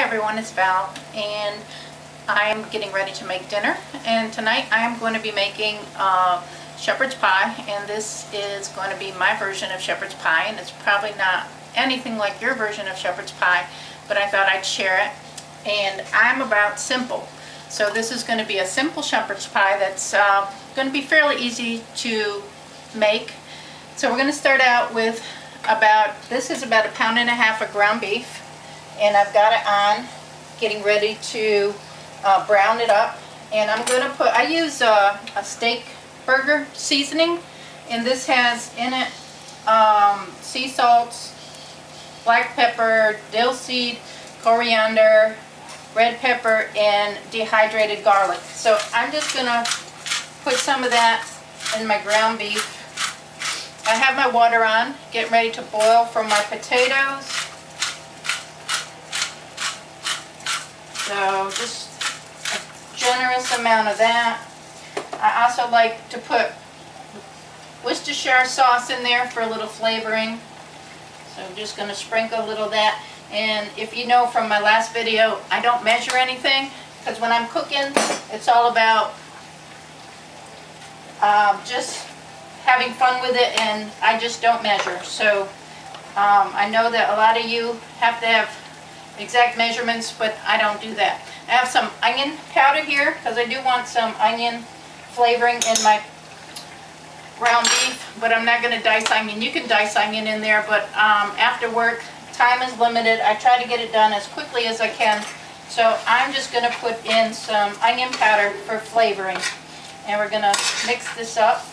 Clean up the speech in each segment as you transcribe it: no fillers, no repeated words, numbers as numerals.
everyone, it's Val, and I am getting ready to make dinner. And tonight I am going to be making shepherd's pie, and this is going to be my version of shepherd's pie, and it's probably not anything like your version of shepherd's pie, but I thought I'd share it. And I'm about simple, so this is going to be a simple shepherd's pie that's going to be fairly easy to make. So we're going to start out with this is about 1.5 pounds of ground beef, and I've got it on, getting ready to brown it up. And I'm going to I use a steak burger seasoning, and this has in it sea salt, black pepper, dill seed, coriander, red pepper, and dehydrated garlic. So I'm just going to put some of that in my ground beef. I have my water on, getting ready to boil for my potatoes. So just a generous amount of that. I also like to put Worcestershire sauce in there for a little flavoring. So I'm just going to sprinkle a little of that. And if you know from my last video, I don't measure anything, because when I'm cooking, it's all about just having fun with it, and I just don't measure. So I know that a lot of you have to have exact measurements, but I don't do that. I have some onion powder here because I do want some onion flavoring in my ground beef, but I'm not going to dice onion. You can dice onion in there, but after work, time is limited. I try to get it done as quickly as I can, so I'm just going to put in some onion powder for flavoring, and we're going to mix this up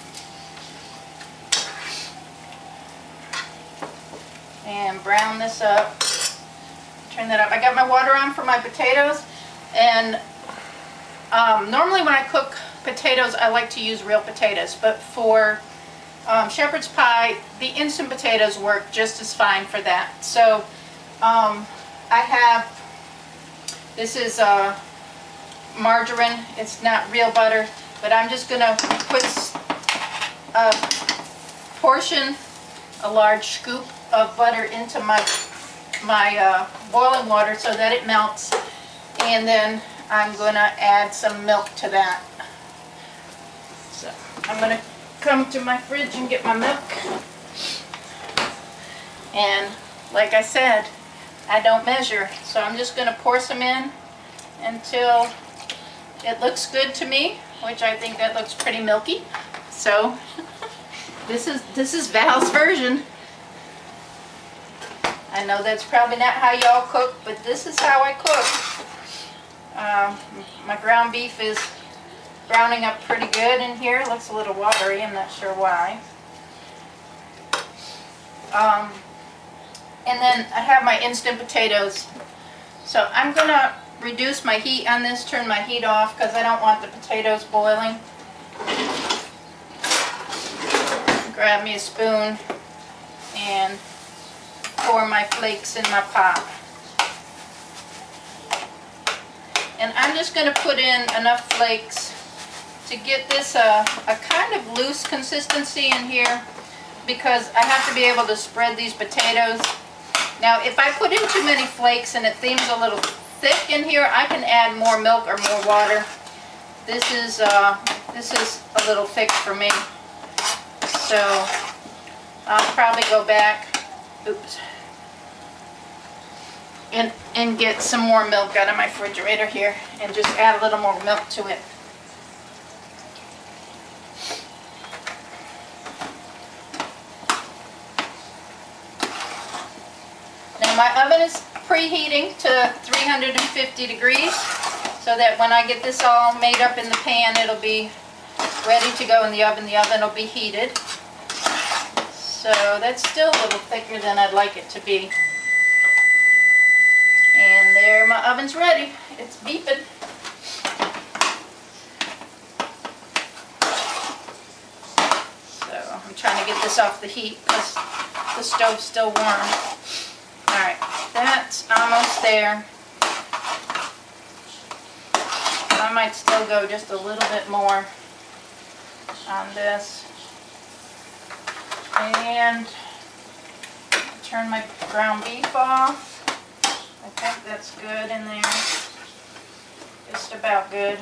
and brown this up. Turn that up. I got my water on for my potatoes, and normally when I cook potatoes I like to use real potatoes, but for shepherd's pie the instant potatoes work just as fine for that. So I have, this is margarine, it's not real butter, but I'm just going to put a portion, a large scoop of butter into my boiling water so that it melts, and then I'm going to add some milk to that. So I'm going to come to my fridge and get my milk, and like I said, I don't measure, so I'm just going to pour some in until it looks good to me, which I think that looks pretty milky. So this is Val's version. I know that's probably not how y'all cook, but this is how I cook. My ground beef is browning up pretty good in here. It looks a little watery, I'm not sure why. And then I have my instant potatoes. So I'm going to reduce my heat on this, turn my heat off, because I don't want the potatoes boiling. Grab me a spoon and pour my flakes in my pot. And I'm just going to put in enough flakes to get this a kind of loose consistency in here, because I have to be able to spread these potatoes. Now if I put in too many flakes and it seems a little thick in here, I can add more milk or more water. This is a little thick for me, so I'll probably go back, oops, and get some more milk out of my refrigerator here and just add a little more milk to it. Now my oven is preheating to 350 degrees so that when I get this all made up in the pan, it'll be ready to go in the oven. The oven will be heated. So that's still a little thicker than I'd like it to be. And there, my oven's ready. It's beeping. So I'm trying to get this off the heat because the stove's still warm. Alright, that's almost there. I might still go just a little bit more on this. And turn my ground beef off. I think that's good in there. Just about good.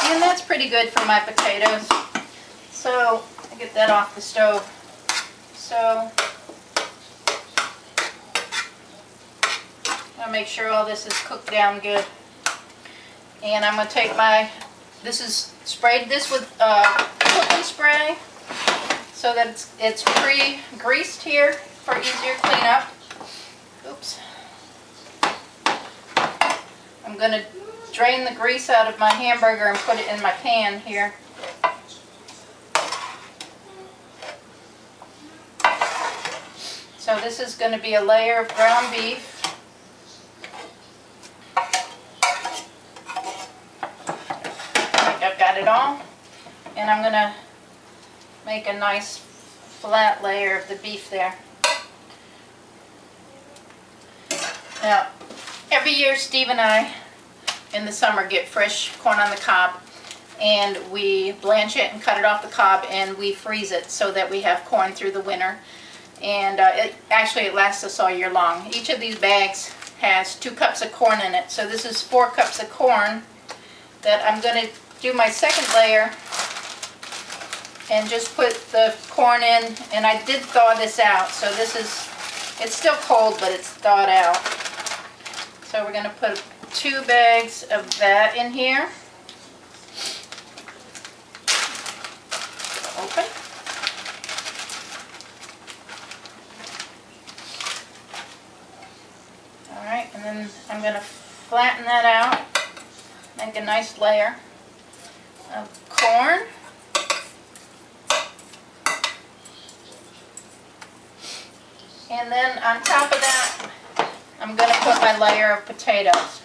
And that's pretty good for my potatoes. So I get that off the stove. So I'll make sure all this is cooked down good. And I'm going to take my, sprayed this with cooking spray so that it's pre-greased here for easier cleanup. Oops. I'm going to drain the grease out of my hamburger and put it in my pan here. So this is going to be a layer of ground beef. I've got it all, and I'm going to make a nice flat layer of the beef there. Now, every year Steve and I in the summer get fresh corn on the cob, and we blanch it and cut it off the cob, and we freeze it so that we have corn through the winter. And it lasts us all year long. Each of these bags has 2 cups of corn in it, so this is 4 cups of corn that I'm going to do my second layer and just put the corn in. And I did thaw this out, so it's still cold, but it's thawed out. So we're going to put 2 bags of that in here. Open. Alright, and then I'm going to flatten that out, make a nice layer of corn. And then on top of that, I'm going to put my layer of potatoes.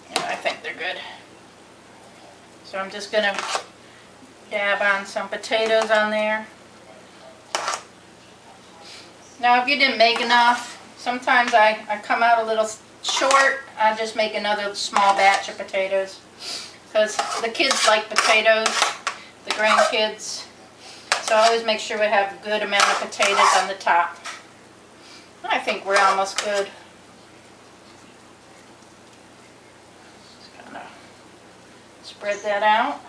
Yeah, I think they're good. So I'm just going to dab on some potatoes on there. Now if you didn't make enough, sometimes I come out a little short. I just make another small batch of potatoes because the kids like potatoes, the grandkids. So I always make sure we have a good amount of potatoes on the top. I think we're almost good. Just kind of spread that out.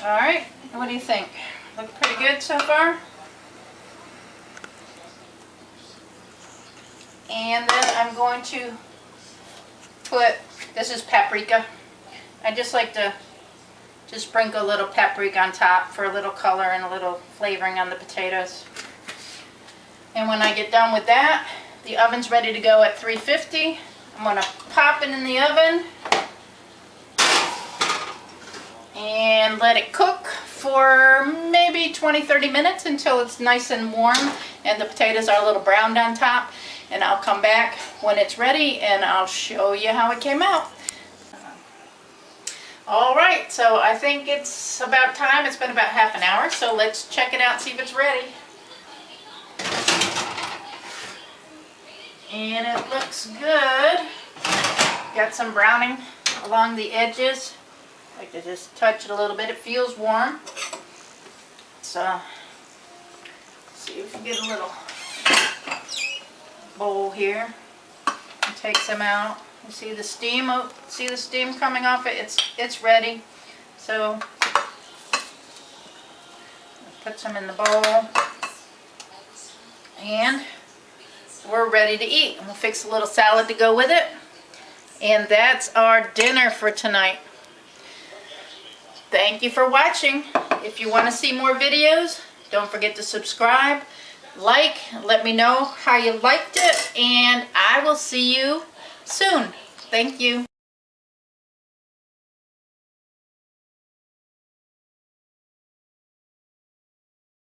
Alright, what do you think? Look pretty good so far? And then I'm going to put, this is paprika. I just like to just sprinkle a little paprika on top for a little color and a little flavoring on the potatoes. And when I get done with that, the oven's ready to go at 350. I'm going to pop it in the oven and let it cook for maybe 20-30 minutes until it's nice and warm and the potatoes are a little browned on top. And I'll come back when it's ready and I'll show you how it came out. Alright, so I think it's about time. It's been about half an hour, so let's check it out and see if it's ready. And it looks good. Got some browning along the edges. I like to just touch it a little bit. It feels warm. So, see if we can get a little bowl here and take some out. You see the steam? See the steam coming off it? It's ready. So, put some in the bowl, and we're ready to eat. We'll fix a little salad to go with it, and that's our dinner for tonight. Thank you for watching. If you want to see more videos, don't forget to subscribe, like, let me know how you liked it, and I will see you soon. Thank you.